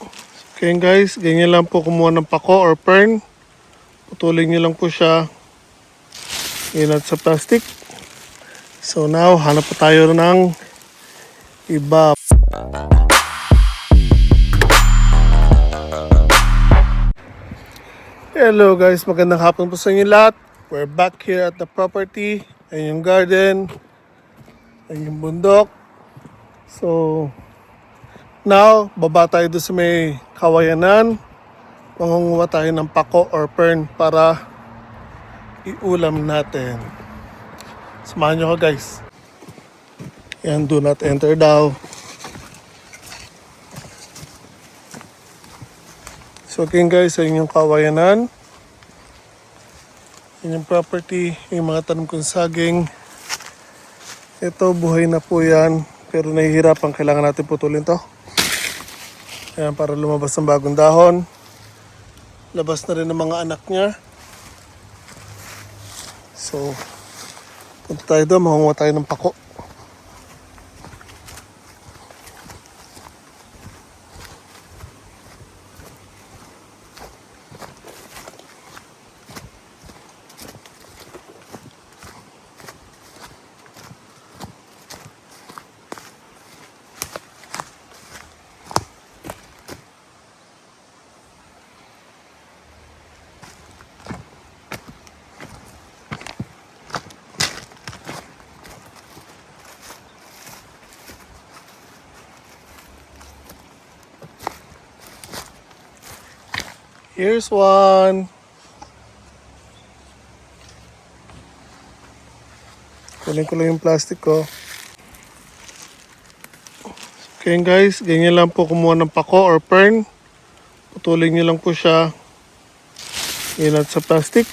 Okay guys, ganyan lang po kumuha ng pako or fern. Putulin nyo lang po siya. Inat sa plastic. So now, hanap po tayo ng iba. Hello guys, magandang hapon po sa inyo lahat. We're back here at the property. Ayun yung garden. Ayun yung bundok. So, now, baba tayo doon sa may kawayanan. Mangunguha tayo ng pako or fern para iulam natin. Samahan nyo ko guys. Yan, do not enter daw. So okay guys, ayun yung kawayanan. Yun yung property, yung mga tanim kong saging. Ito, buhay na po yan. Pero nahihirapan, kailangan natin putulin to. Ayan, para lumabas ng bagong dahon. Labas na rin ng mga anak niya. So, punta tayo doon, makunguha tayo ng pako. Here's one. Kunin ko lang yung plastic ko. Okay guys, ganyan lang po kumuha ng pako or fern. Putulin nyo lang po siya. Inat sa plastic.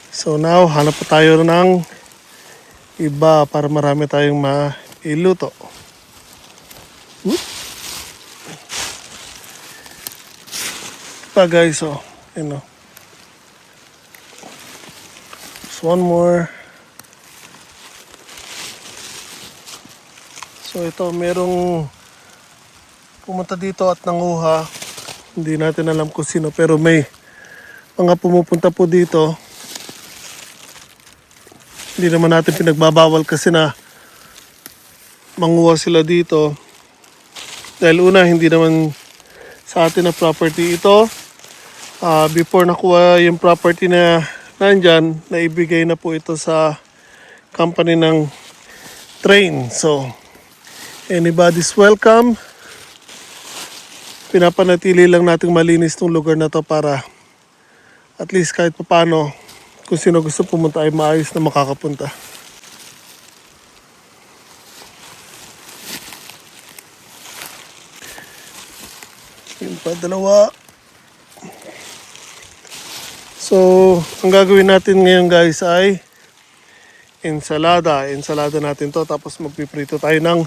So now, hanap po tayo ng iba para marami tayong mailuto. Pa guys, oh, you know. Just one more. So ito, merong pumunta dito at nanguha. Hindi natin alam kung sino, pero may mga pumupunta po dito. Hindi naman natin pinagbabawal kasi na manguha sila dito. Dahil una, hindi naman sa atin na property ito. Before nakuha yung property na nandyan, naibigay na po ito sa company ng train. So, anybody's welcome. Pinapanatili lang nating malinis tong lugar na to para at least kahit papano, kung sino gusto pumunta ay maayos na makakapunta. Yun pa, dalawa. So, ang gagawin natin ngayon guys ay ensalada. Ensalada natin to, tapos magpiprito tayo ng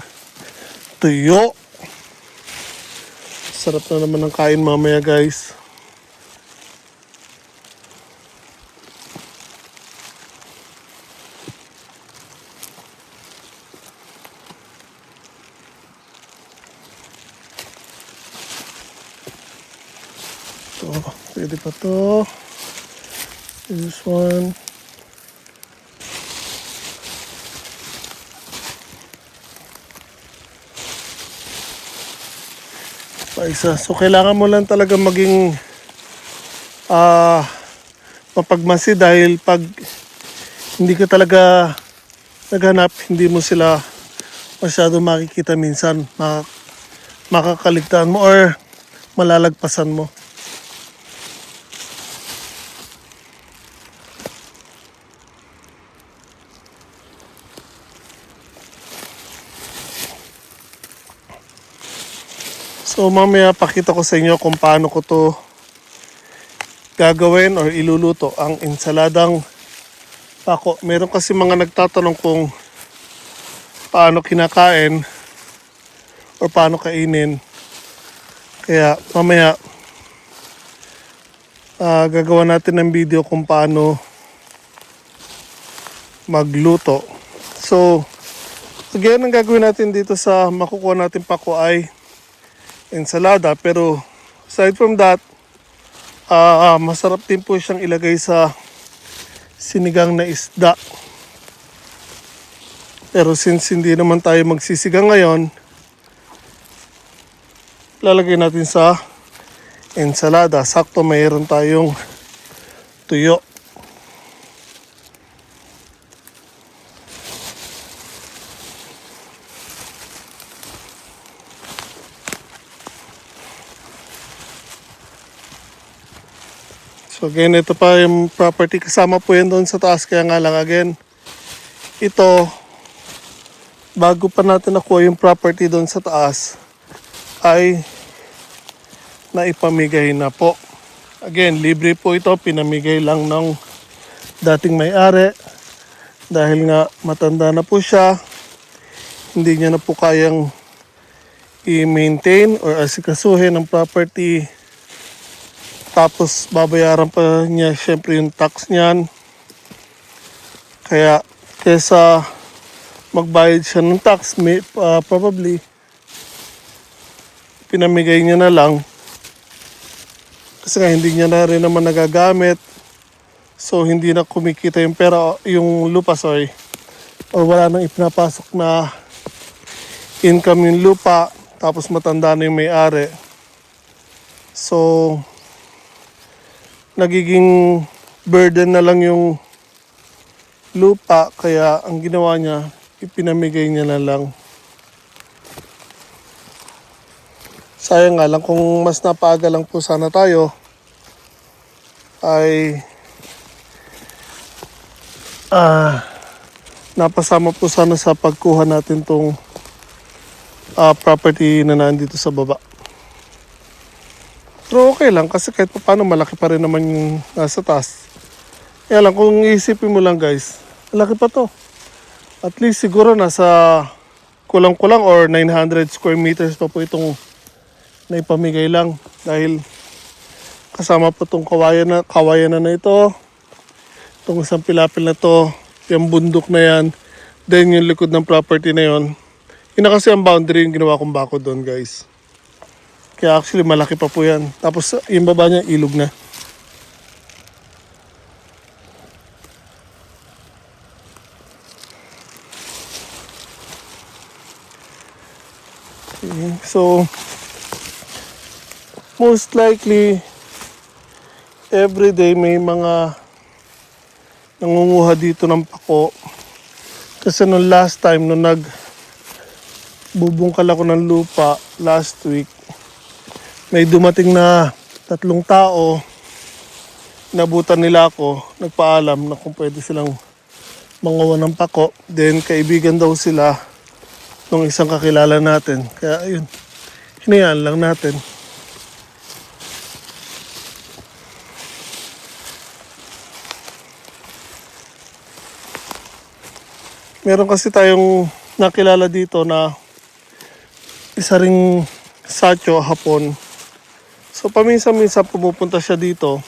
tuyo. Sarap na naman ng kain mamaya guys. Ito, pwede pa to. This one. Pa isa. So kailangan mo lang talaga maging mapagmasi dahil pag hindi ka talaga naghanap, hindi mo sila masyado makikita minsan. Makakaligtaan mo or malalagpasan mo. So mamaya pakita ko sa inyo kung paano ko to gagawin or iluluto ang ensaladang pako. Meron kasi mga nagtatanong kung paano kinakain or paano kainin. Kaya mamaya gagawa natin ng video kung paano magluto. So again, ang gagawin natin dito sa makukuha natin pako ay ensalada. Pero aside from that, masarap din po siyang ilagay sa sinigang na isda. Pero since hindi naman tayo magsisigang ngayon, lalagay natin sa ensalada. Sakto mayroon tayong tuyo. So again, ito pa yung property. Kasama po yan doon sa taas. Kaya nga lang again, ito, bago pa natin nakuha yung property doon sa taas, ay naipamigay na po. Again, libre po ito. Pinamigay lang ng dating may-ari. Dahil nga matanda na po siya. Hindi niya na po kayang i-maintain or asikasuhin ang property. Tapos babayaran pa niya syempre yung tax niyan. Kaya kesa magbayad siya ng tax, probably pinamigay niya na lang. Kasi nga hindi niya na rin naman nagagamit. So hindi na kumikita yung pera, yung lupa, sorry. Or wala nang ipinapasok na income yung lupa. Tapos matanda na yung may-ari. So nagiging burden na lang yung lupa, kaya ang ginawa niya, ipinamigay niya na lang. Sayang nga lang, kung mas napaaga lang po sana tayo, ay napasama po sana sa pagkuha natin tong property na nandito sa baba. Pero okay lang kasi kahit paano malaki pa rin naman yung nasa taas. Kaya lang kung iisipin mo lang guys, malaki pa to. At least siguro nasa kulang-kulang or 900 square meters pa po itong naipamigay lang. Dahil kasama po itong kawayan na ito. Itong isang pilapil na to, yung bundok na yan. Then yung likod ng property na yon. Yun na kasi ang boundary yung ginawa kong bako doon guys. Kaya actually malaki pa po yan. Tapos yung baba niya ilog na. Okay, so most likely everyday may mga nangunguha dito ng pako. Kasi nung last time nung bubungkal ako ng lupa last week, may dumating na 3 tao, nabutan nila ako, nagpaalam na kung pwede silang manguha ng pako. Then kaibigan daw sila nung isang kakilala natin. Kaya ayun, hinayaan lang natin. Meron kasi tayong nakilala dito na isa ring Sacho hapon. So paminsan-minsan pumupunta siya dito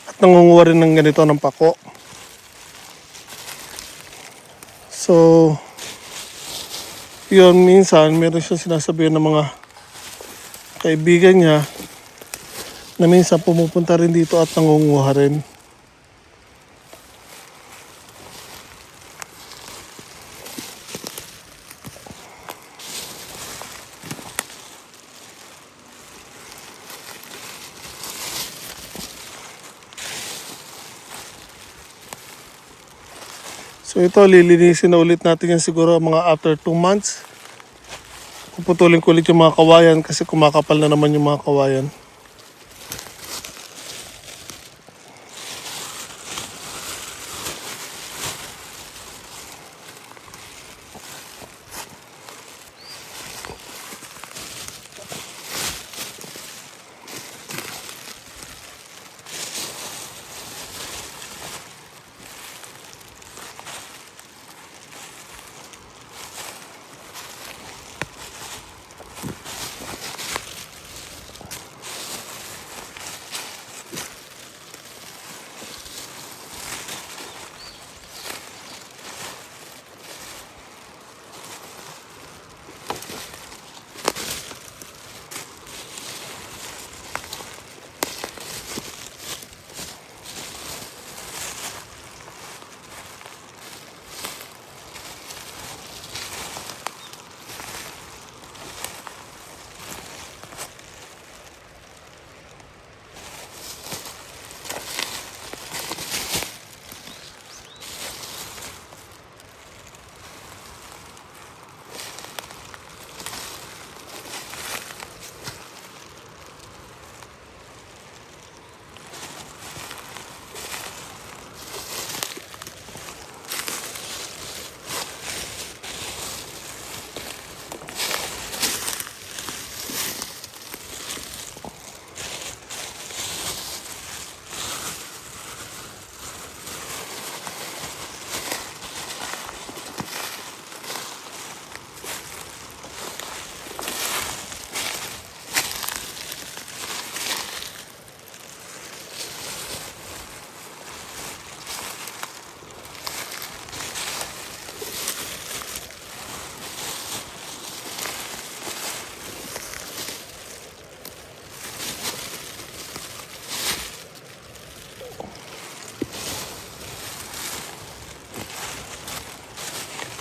at nangunguha rin ng ganito ng pako. So yun, minsan meron siya sinasabihan ng mga kaibigan niya na minsan pumupunta rin dito at nangunguha rin. So ito, lilinisin na ulit natin yan siguro mga after 2 months. Puputulin ko ulit yung mga kawayan kasi kumakapal na naman yung mga kawayan.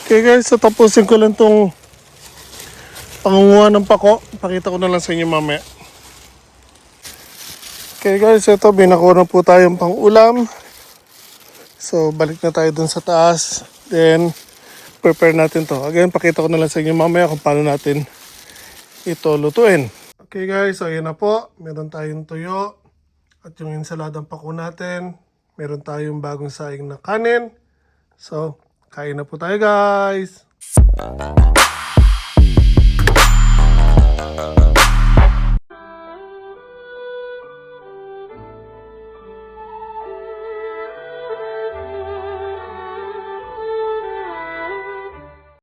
Okay guys, so tapusin ko lang tong pangunguha ng pako. Pakita ko na lang sa inyo mamaya. Okay guys, ito binakuha na po tayong pang-ulam. So balik na tayo dun sa taas. Then prepare natin to. Again, pakita ko na lang sa inyo mamaya kung paano natin ito lutuin. Okay guys, so ayan na po. Meron tayong tuyo at yung ensaladang pako natin. Meron tayong bagong saing na kanin. So, kain na po tayo guys!